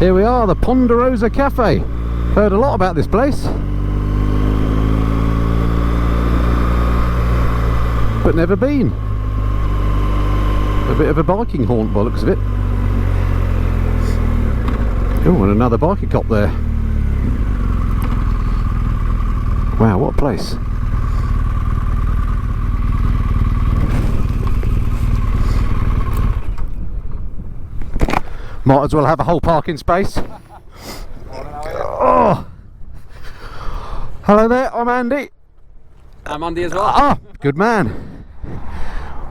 Here we are, the Ponderosa Cafe. Heard a lot about this place, but never been. A bit of a biking haunt by the looks of it. Oh, and another biker cop there. Wow, what a place. Might as well have a whole parking space. Oh. Hello there, I'm Andy. I'm Andy as well. Ah, good man.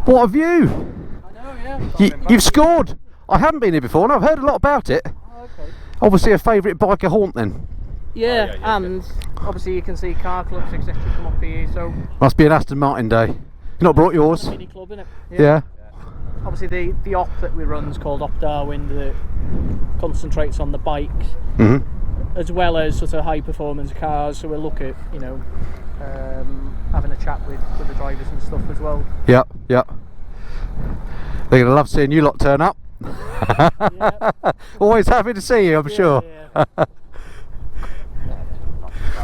What a view. I know, yeah. You've scored. I haven't been here before and I've heard a lot about it. Oh, okay. Obviously a favourite biker haunt then. Yeah, and obviously you can see car clubs, etc. come up here, so... Must be an Aston Martin day. You've not brought yours? Mini club, innit? Yeah. Obviously the op that we run is called Op Darwin, that concentrates on the bikes, as well as sort of high performance cars, so we'll look at, you know, having a chat with the drivers and stuff as well. Yep, yep. They're going to love seeing you lot turn up. Yeah. Always happy to see you, I'm sure. Yeah.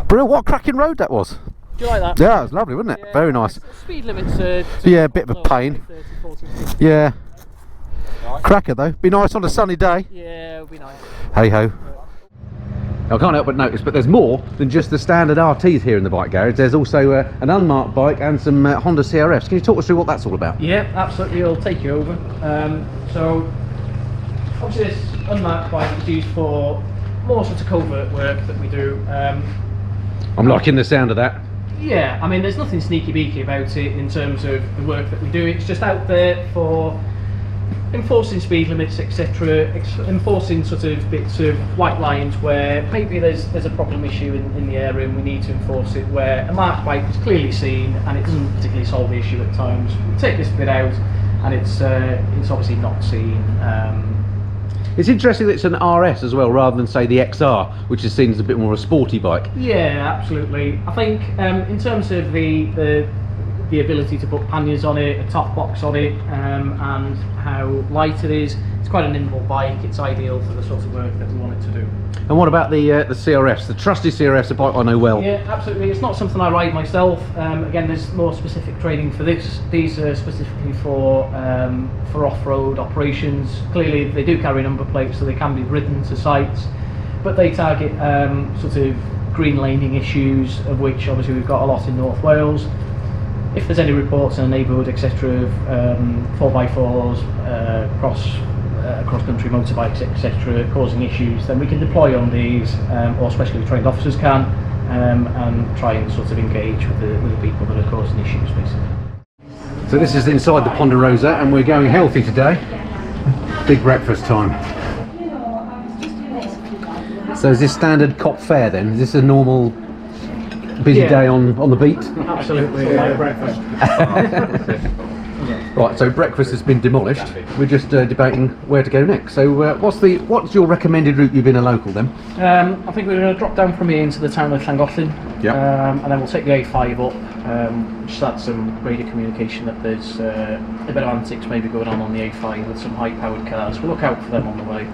Brilliant, what a cracking road that was. Do you like that? Yeah, it was lovely, wasn't it? Yeah, very nice. Speed limits yeah, a bit of a pain. 30, 40, 50. Yeah. Cracker though. Be nice on a sunny day. Yeah, it'll be nice. Hey ho. I can't help but notice, but there's more than just the standard RTs here in the bike garage. There's also an unmarked bike and some Honda CRFs. Can you talk us through what that's all about? Yeah, absolutely. I'll take you over. So, obviously, this unmarked bike is used for more sort of covert work that we do. I'm liking the sound of that. Yeah, I mean, there's nothing sneaky beaky about it in terms of the work that we do. It's just out there for enforcing speed limits, etc., enforcing sort of bits of white lines where maybe there's a problem issue in the area and we need to enforce it, where a marked bike is clearly seen and it doesn't particularly solve the issue at times. We take this bit out and it's obviously not seen. It's interesting that it's an RS as well, rather than say the XR, which is seen as a bit more of a sporty bike. Yeah, absolutely. I think in terms of the ability to put panniers on it, a top box on it, and how light it is, it's quite a nimble bike. It's ideal for the sort of work that we want it to do. And what about the CRFs, the trusty CRFs, a bike I know well? Yeah, absolutely. It's not something I ride myself. Again, there's more specific training for this. These are specifically for off-road operations. Clearly, they do carry number plates, so they can be ridden to sites, but they target sort of green laning issues, of which obviously we've got a lot in North Wales. If there's any reports in a neighbourhood, etc., of 4x4s, cross-country motorbikes, etc., causing issues, then we can deploy on these, or specially trained officers can, and try and sort of engage with the people that are causing issues, basically. So this is inside the Ponderosa, and we're going healthy today. Big breakfast time. So is this standard cop fare then? Is this a normal busy day on the beat? Absolutely. Breakfast. Right, so breakfast has been demolished. We're just debating where to go next. So what's your recommended route? You've been a local then? I think we're going to drop down from here into the town of Llangollen, and then we'll take the A5 up, just add some radio communication that there's a bit of antics maybe going on the A5 with some high powered cars. We'll look out for them on the way.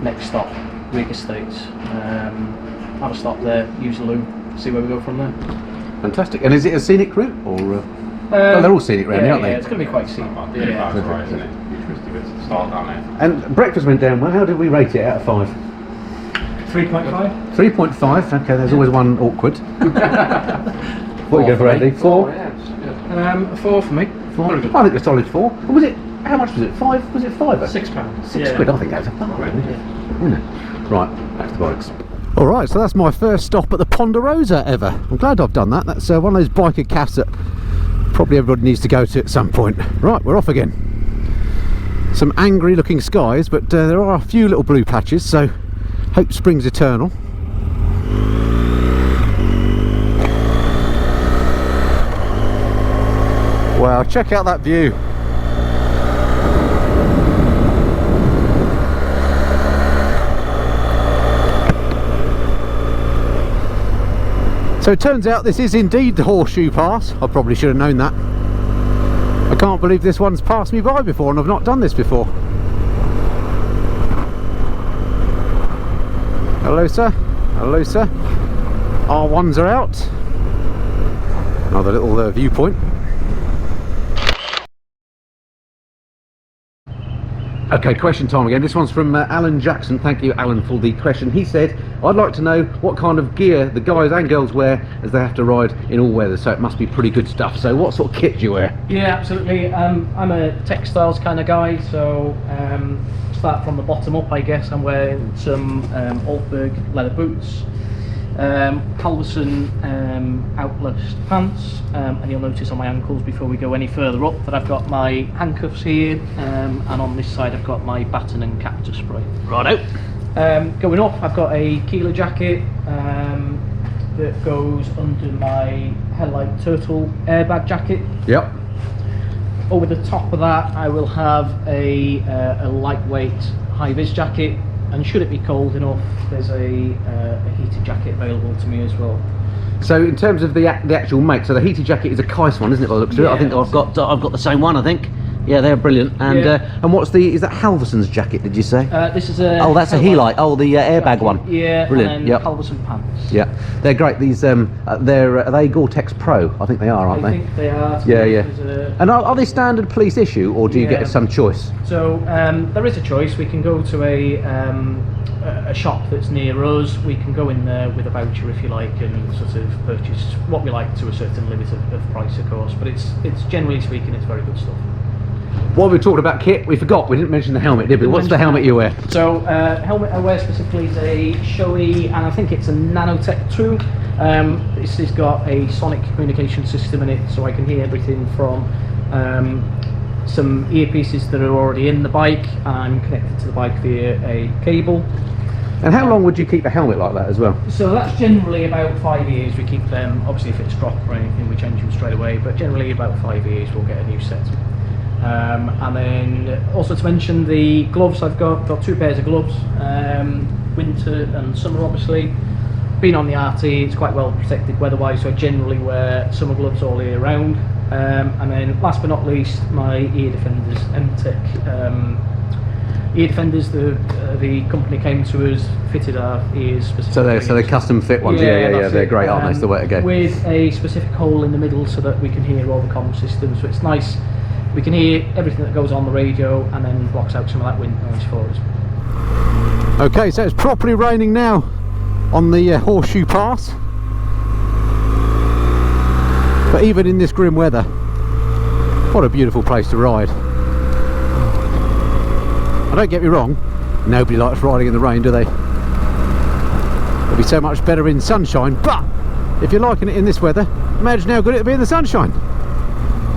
Next stop, Rhug Estates. Have a stop there, use the loo, see where we go from there. Fantastic. And is it a scenic route or? Well, they're all scenic around here, aren't they? Yeah, it's going to be quite scenic. Yeah, that's right, isn't it? Twisty bits to start down there. And breakfast went down well. How did we rate it out of 5? 3.5. 3.5. Okay, there's always one awkward. What are you going for, Andy? 4? Yeah, 4 for me. 4. I think a solid 4. What was it? How much was it? 5? Was it 5? £6. £6. I think that was a bargain, wasn't it? Right, back to the bikes. Alright, so that's my first stop at the Ponderosa ever. I'm glad I've done that. That's one of those biker cafes that probably everybody needs to go to at some point. Right, we're off again. Some angry looking skies, but there are a few little blue patches, so hope springs eternal. Wow, check out that view. So it turns out this is indeed the Horseshoe Pass. I probably should have known that. I can't believe this one's passed me by before and I've not done this before. Hello sir, hello sir. R1s are out. Another little viewpoint. Okay, question time again. This one's from Alan Jackson. Thank you, Alan, for the question. He said, I'd like to know what kind of gear the guys and girls wear as they have to ride in all weather, so it must be pretty good stuff. So what sort of kit do you wear? Yeah, absolutely. I'm a textiles kind of guy, so start from the bottom up, I guess. I'm wearing some Altberg leather boots, Halverson outless pants, and you'll notice on my ankles before we go any further up that I've got my handcuffs here, and on this side I've got my baton and cactus spray. Righto. Going up, I've got a Keeler jacket that goes under my Headlight Turtle airbag jacket. Yep. Over the top of that I will have a lightweight high-vis jacket, and should it be cold enough, there's a heated jacket available to me as well. So in terms of the actual make, so the heated jacket is a Kais one, isn't it? By the looks of it, I think I've got the same one. I think. Yeah, they're brilliant. And and what's is that Halverson's jacket? Did you say? This is a. Oh, that's a Helite. Oh, the airbag one. Yeah, brilliant. And then Halverson pants. Yeah, they're great. These are they Gore-Tex Pro? I think they are, aren't they? I think they are. Yeah, yeah. And are they standard police issue, or do you get some choice? So there is a choice. We can go to a shop that's near us. We can go in there with a voucher, if you like, and sort of purchase what we like to a certain limit of price, of course. But it's generally speaking, it's very good stuff. While we talked about kit, we forgot, we didn't mention the helmet, did we? What's the helmet you wear? So, helmet I wear specifically is a Shoei, and I think it's a Nanotech 2. This has got a sonic communication system in it, so I can hear everything from some earpieces that are already in the bike, and I'm connected to the bike via a cable. And how long would you keep a helmet like that as well? So that's generally about 5 years. We keep them, obviously if it's dropped or anything we change them straight away, but generally about 5 years we'll get a new set. And then also to mention the gloves, I've got 2 pairs of gloves, winter and summer obviously. Being on the RT, it's quite well protected weather-wise, so I generally wear summer gloves all year round. And then last but not least, my ear defenders, MTech ear defenders. The company came to us, fitted our ears specifically. So they're custom fit ones. Yeah, they're great, aren't they? It's the way to go. With a specific hole in the middle so that we can hear all the comm systems, so it's nice. We can hear everything that goes on the radio, and then blocks out some of that wind noise for us. Okay, so it's properly raining now on the Horseshoe Pass. But even in this grim weather, what a beautiful place to ride. And don't get me wrong, nobody likes riding in the rain, do they? It'll be so much better in sunshine, but if you're liking it in this weather, imagine how good it'll be in the sunshine.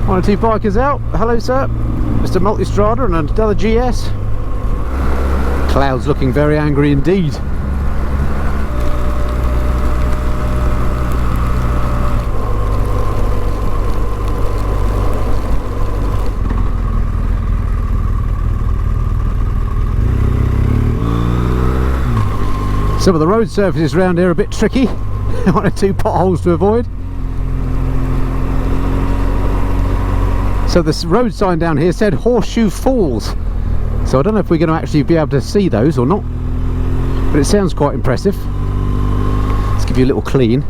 1 or 2 bikers out. Hello sir, Mr. Multistrada and another GS. Clouds looking very angry indeed. Some of the road surfaces around here are a bit tricky. 1 or 2 potholes to avoid. So the road sign down here said Horseshoe Falls, so I don't know if we're going to actually be able to see those or not, but it sounds quite impressive. Let's give you a little clean.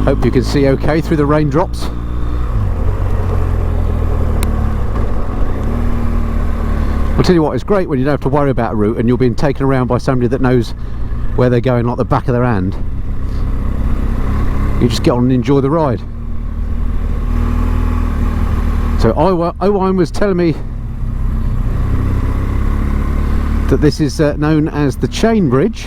Hope you can see okay through the raindrops. I'll tell you what, it's great when you don't have to worry about a route and you're being taken around by somebody that knows where they're going like the back of their hand. You just get on and enjoy the ride. So Owen was telling me that this is known as the Chain Bridge.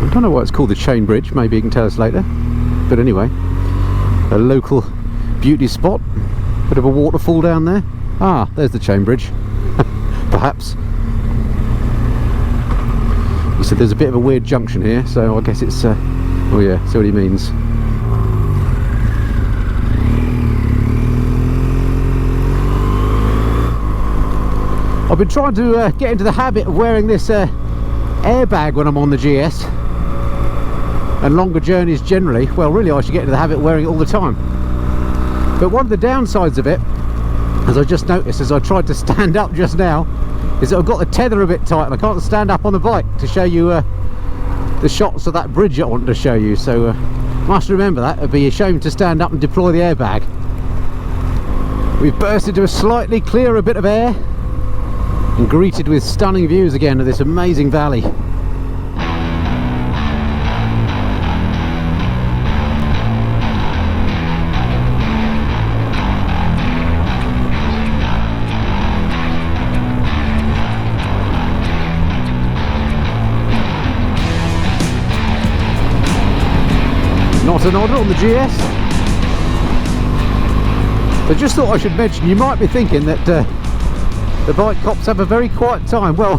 I don't know why it's called the Chain Bridge, maybe you can tell us later. But anyway, a local beauty spot. Bit of a waterfall down there. Ah, there's the Chain Bridge. Perhaps. He said there's a bit of a weird junction here, so I guess it's oh yeah, see what he means. I've been trying to get into the habit of wearing this airbag when I'm on the GS, and longer journeys generally. Well, really I should get into the habit of wearing it all the time. But one of the downsides of it as I just noticed as I tried to stand up just now, is that I've got the tether a bit tight and I can't stand up on the bike to show you the shots of that bridge I wanted to show you. So must remember that. It'd be a shame to stand up and deploy the airbag. We've burst into a slightly clearer bit of air and greeted with stunning views again of this amazing valley. Not an order on the GS. I just thought I should mention, you might be thinking that the bike cops have a very quiet time. Well,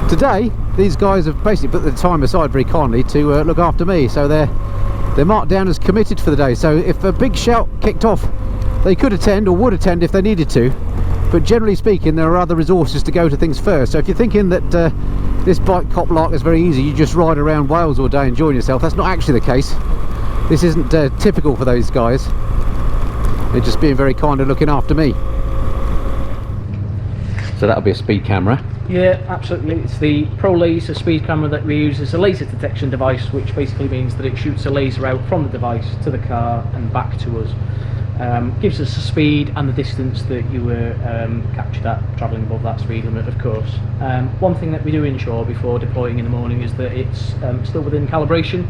today these guys have basically put the time aside very kindly to look after me, so they're marked down as committed for the day. So if a big shout kicked off, they could attend or would attend if they needed to, but generally speaking there are other resources to go to things first. So if you're thinking that this bike cop lark is very easy, you just ride around Wales all day enjoying yourself, that's not actually the case. This isn't typical for those guys. They're just being very kind of looking after me. So that'll be a speed camera. Yeah, absolutely. It's the Pro Laser speed camera that we use as a laser detection device, which basically means that it shoots a laser out from the device to the car and back to us. Gives us the speed and the distance that you were captured at, travelling above that speed limit, of course. One thing that we do ensure before deploying in the morning is that it's still within calibration.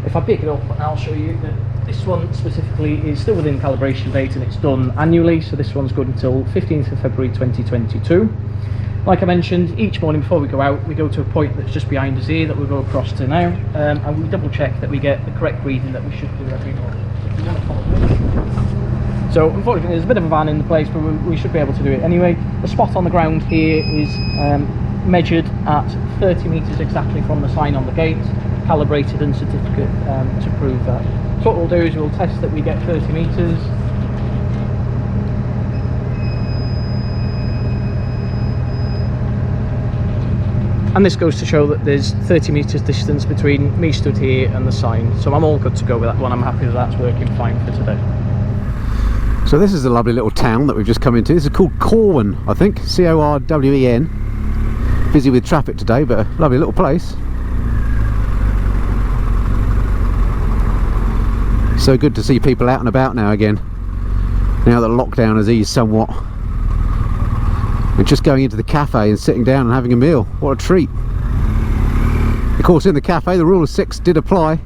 If I pick it up, I'll show you that this one specifically is still within calibration date and it's done annually, so this one's good until 15th of February 2022. Like I mentioned, each morning before we go out, we go to a point that's just behind us here that we'll go across to now, and we double check that we get the correct reading that we should do every morning. If you want to follow me. So unfortunately there's a bit of a van in the place, but we should be able to do it anyway. The spot on the ground here is measured at 30 metres exactly from the sign on the gate, calibrated and certificate to prove that. So what we'll do is we'll test that we get 30 metres. And this goes to show that there's 30 metres distance between me stood here and the sign. So I'm all good to go with that one. I'm happy that that's working fine for today. So this is a lovely little town that we've just come into. This is called Corwen, I think. C-O-R-W-E-N. Busy with traffic today, but a lovely little place. So good to see people out and about now again, now that lockdown has eased somewhat. We're just going into the cafe and sitting down and having a meal. What a treat. Of course, in the cafe the rule of 6 did apply,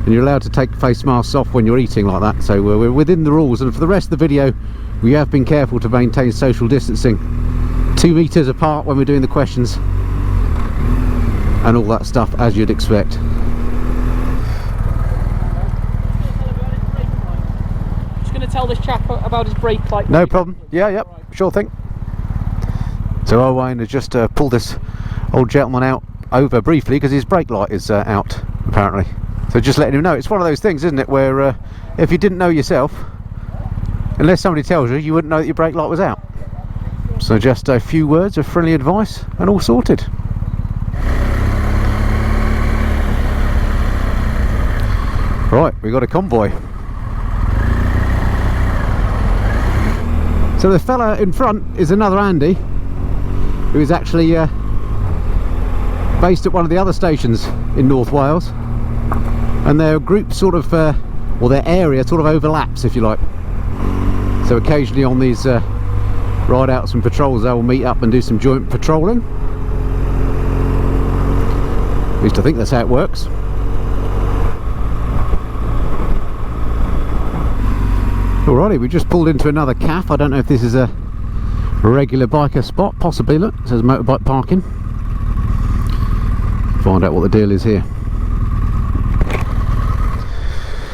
and you're allowed to take face masks off when you're eating like that, so we're within the rules. And for the rest of the video we have been careful to maintain social distancing, 2 meters apart when we're doing the questions and all that stuff, as you'd expect. Tell this chap about his brake light. No problem. Yeah, yep, sure thing. So Owain has just pulled this old gentleman out over briefly because his brake light is out apparently. So just letting him know. It's one of those things, isn't it, where if you didn't know yourself, unless somebody tells you, you wouldn't know that your brake light was out. So just a few words of friendly advice and all sorted. Right, we got a convoy. So the fella in front is another Andy, who is actually based at one of the other stations in North Wales, and their group sort of, or their area sort of overlaps, if you like. So occasionally on these ride outs and patrols they will meet up and do some joint patrolling. At least I think that's how it works. Alrighty, we just pulled into another cafe. I don't know if this is a regular biker spot, possibly. Look, it says motorbike parking. Find out what the deal is here.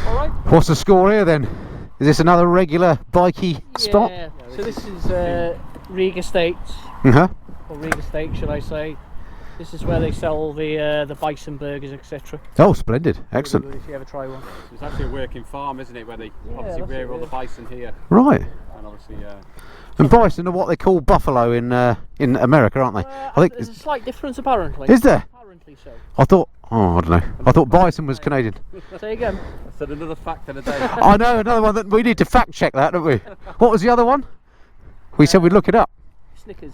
Alright. What's the score here then? Is this another regular bikey spot? Yeah, so this is Rhug Estate, Uh-huh. or Rhug Estate should I say. This is where they sell the bison burgers, etc. Oh, splendid. Excellent. If you ever try one. It's actually a working farm, isn't it, where they obviously rear all the bison here. Right. And obviously And bison are what they call buffalo in America, aren't they? I think there's a slight difference apparently. Is there? Apparently so. I thought Oh, I don't know. I thought bison was Canadian. Say again. I said another fact of the day. I know, another one that we need to fact check that, don't we? What was the other one? We said we'd look it up. Snickers.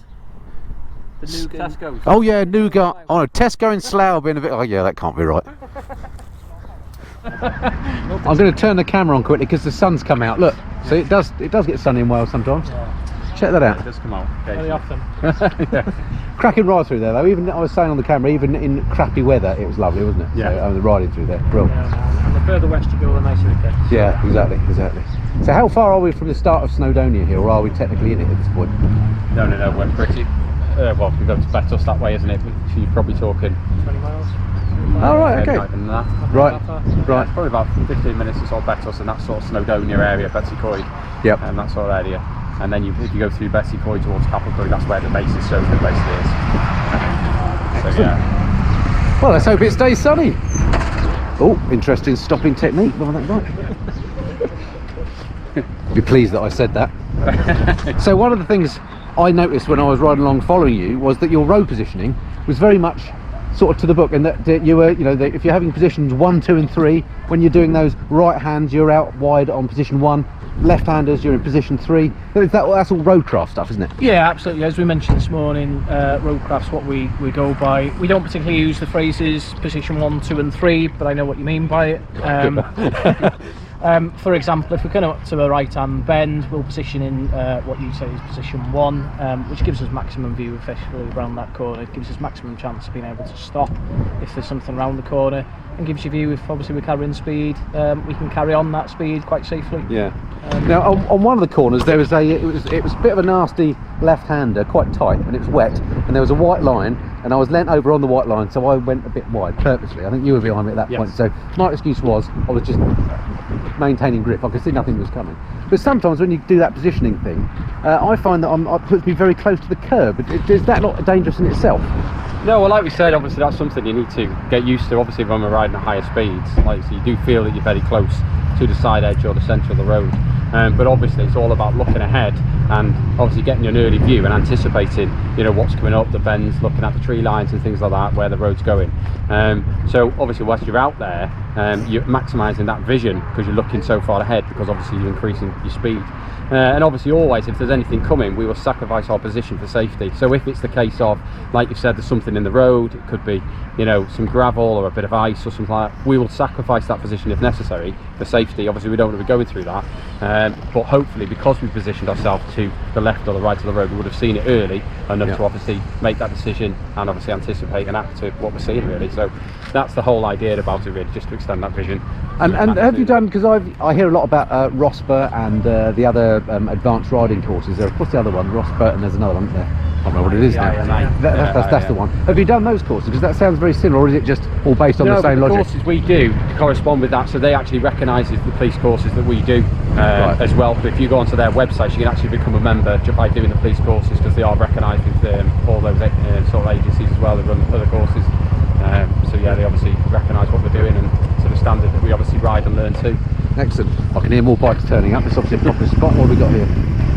The nougat. Tesco's. Oh yeah, nougat. Oh no, Tesco in Slough being a bit. Oh yeah, that can't be right. I'm going to turn the camera on quickly because the sun's come out. Look, so it does get sunny in Wales sometimes. Yeah. Check that out. It does come out. Very often. Cracking ride through there though. Even I was saying on the camera, even in crappy weather, it was lovely, wasn't it? Yeah. So, I was riding through there. Brilliant. Yeah, and the further west you go, the nicer it gets. Yeah, exactly. So how far are we from the start of Snowdonia here, or are we technically in it at this point? No, we're pretty. Well, we go to Betos that way, isn't it? So you're probably talking 20 miles. Oh right, okay. not even that. Right. It's probably about 15 minutes or so Betos and that sort of Snowdonia area, Betsy Coyd. Yep. And that sort of area. And then if you go through Betsy Coyd towards Capelcoyd, that's where the base is, so the base is. So yeah. Well, let's hope it stays sunny. Oh, interesting stopping technique. Well, that right. Be pleased that I said that. So one of the things I noticed when I was riding along following you was that your road positioning was very much sort of to the book, and that you were, you know, if you're having positions 1, 2 and 3, when you're doing those right hands you're out wide on position 1, left-handers you're in position 3. That's all roadcraft stuff, isn't it? Yeah, absolutely. As we mentioned this morning, roadcraft's what we go by. We don't particularly use the phrases position 1, 2 and 3, but I know what you mean by it. For example, if we're going up to a right-hand bend, we'll position in what you say is position 1, which gives us maximum view effectively around that corner. It gives us maximum chance of being able to stop if there's something around the corner, and gives you view if obviously we're carrying speed, we can carry on that speed quite safely. Yeah. Now on one of the corners there was it was a bit of a nasty left-hander, quite tight, and it was wet, and there was a white line, and I was leant over on the white line, so I went a bit wide purposely. I think you were behind me at that point, so my excuse was I was just maintaining grip. I could see nothing was coming. But sometimes when you do that positioning thing, I find that it puts me very close to the curb. Is that not dangerous in itself? No, well, like we said, obviously that's something you need to get used to. Obviously, when we're riding at higher speeds, like so you do feel that you're very close to the side edge or the centre of the road. But obviously, it's all about looking ahead and obviously getting an early view and anticipating, you know, what's coming up, the bends, looking at the tree lines and things like that, where the road's going. So obviously, whilst you're out there, you're maximising that vision because you're looking so far ahead, because obviously you're increasing your speed. And obviously always, if there's anything coming, we will sacrifice our position for safety. So if it's the case of, like you said, there's something in the road, it could be, you know, some gravel or a bit of ice or something like that, we will sacrifice that position if necessary for safety. Obviously we don't want to be going through that, but hopefully because we positioned ourselves to the left or the right of the road, we would have seen it early enough to obviously make that decision and obviously anticipate and act to what we're seeing, really. So that's the whole idea about it, really, just to extend that vision. And have you done, because I hear a lot about Rosper and the other advanced riding courses. What's the other one? Rosper, and there's another one there. I don't know what it is now. That's the one. Have you done those courses? Because that sounds very similar, or is it just all based on the same logic? The courses we do correspond with that, so they actually recognise the police courses that we do as well. But if you go onto their website, you can actually become a member just by doing the police courses, because they are recognised with all those sort of agencies as well that run other courses. So yeah, they obviously recognise what we're doing and to the standard that we obviously ride and learn too. Excellent. I can hear more bikes turning up. It's obviously a proper spot. What have we got here?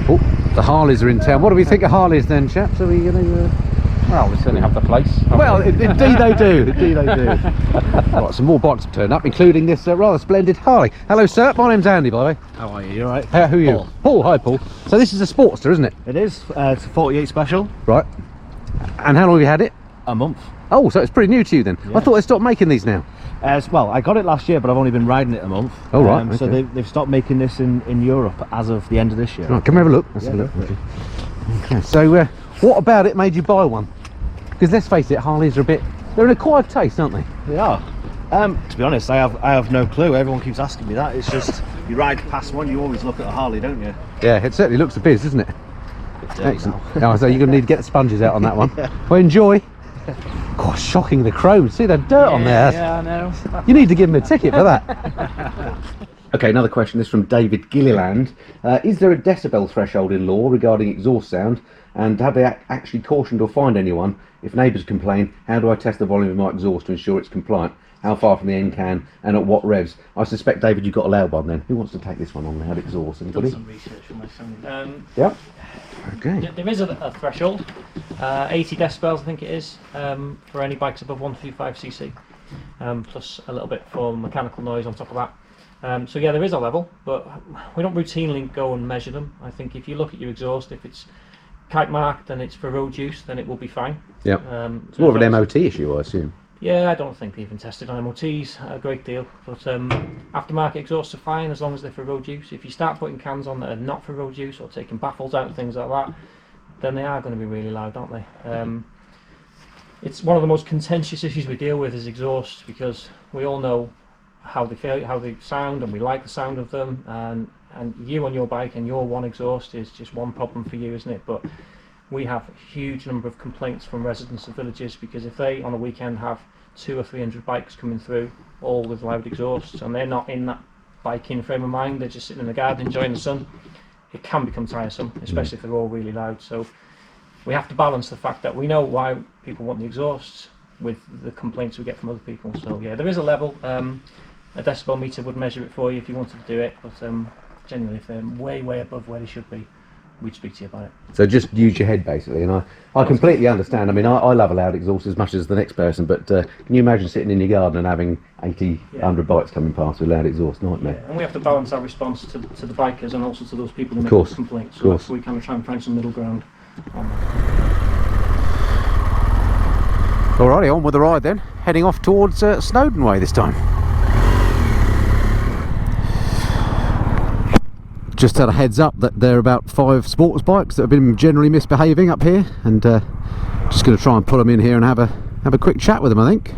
Oh, the Harleys are in town. What do we think of Harleys then, chaps? Are we going to... Well, we certainly have the place. Well, indeed they do. Indeed they do. Right, some more bikes have turned up, including this rather splendid Harley. Hello, sir. My name's Andy, by the way. How are you? You alright? Who are you? Paul. Paul. Hi, Paul. So this is a Sportster, isn't it? It is. It's a 48 special. Right. And how long have you had it? A month. Oh, so it's pretty new to you then. Yeah. I thought they stopped making these now. Well, I got it last year, but I've only been riding it a month. Oh, right. So they've stopped making this in Europe as of the end of this year. Right, come have a look. Let's have a look. Okay. So, what about it made you buy one? Because let's face it, Harleys are they're an acquired taste, aren't they? They are. To be honest, I have no clue. Everyone keeps asking me that. It's just, you ride past one, you always look at a Harley, don't you? Yeah, it certainly looks a biz, doesn't it? Excellent. Oh, so you're going to need to get the sponges out on that one. Yeah. Well, enjoy. God, shocking, the chrome. See the dirt on there. Yeah, I know. You need to give him a ticket for that. Okay, another question. This is from David Gilliland. Is there a decibel threshold in law regarding exhaust sound? And have they actually cautioned or fined anyone? If neighbours complain, how do I test the volume of my exhaust to ensure it's compliant? How far from the end can and at what revs? I suspect, David, you've got a loud one then. Who wants to take this one on loud exhaust? Anybody? Done some research on my sound. Yeah. Okay. There is a threshold, 80 decibels I think it is, for any bikes above 125cc. plus a little bit for mechanical noise on top of that. So yeah, there is a level, but we don't routinely go and measure them. I think if you look at your exhaust, if it's kite marked and it's for road use, then it will be fine. Yeah. It's more of an MOT issue, I assume. Yeah, I don't think they've been tested on MOTs a great deal, but aftermarket exhausts are fine as long as they're for road use. If you start putting cans on that are not for road use, or taking baffles out and things like that, then they are going to be really loud, aren't they? It's one of the most contentious issues we deal with is exhausts, because we all know how they feel, how they sound, and we like the sound of them, and you on your bike and your one exhaust is just one problem for you, isn't it? But we have a huge number of complaints from residents of villages, because if they on a weekend have 200 or 300 bikes coming through, all with loud exhausts, and they're not in that biking frame of mind, they're just sitting in the garden enjoying the sun, it can become tiresome, especially if they're all really loud. So we have to balance the fact that we know why people want the exhausts with the complaints we get from other people. So yeah, there is a level. A decibel meter would measure it for you if you wanted to do it, but generally if they're way above where they should be, we'd speak to you about it. So just use your head basically, and I completely understand. I mean, I love a loud exhaust as much as the next person, but can you imagine sitting in your garden and having 80, 100 bikes coming past with loud exhaust? Nightmare. Yeah, and we have to balance our response to the bikers and also to those people who make the complaints. So that's where we kind of try and find some middle ground on that. Alrighty, on with the ride then. Heading off towards Snowdon way this time. Just had a heads up that there are about 5 sports bikes that have been generally misbehaving up here, and just going to try and pull them in here and have a quick chat with them, I think.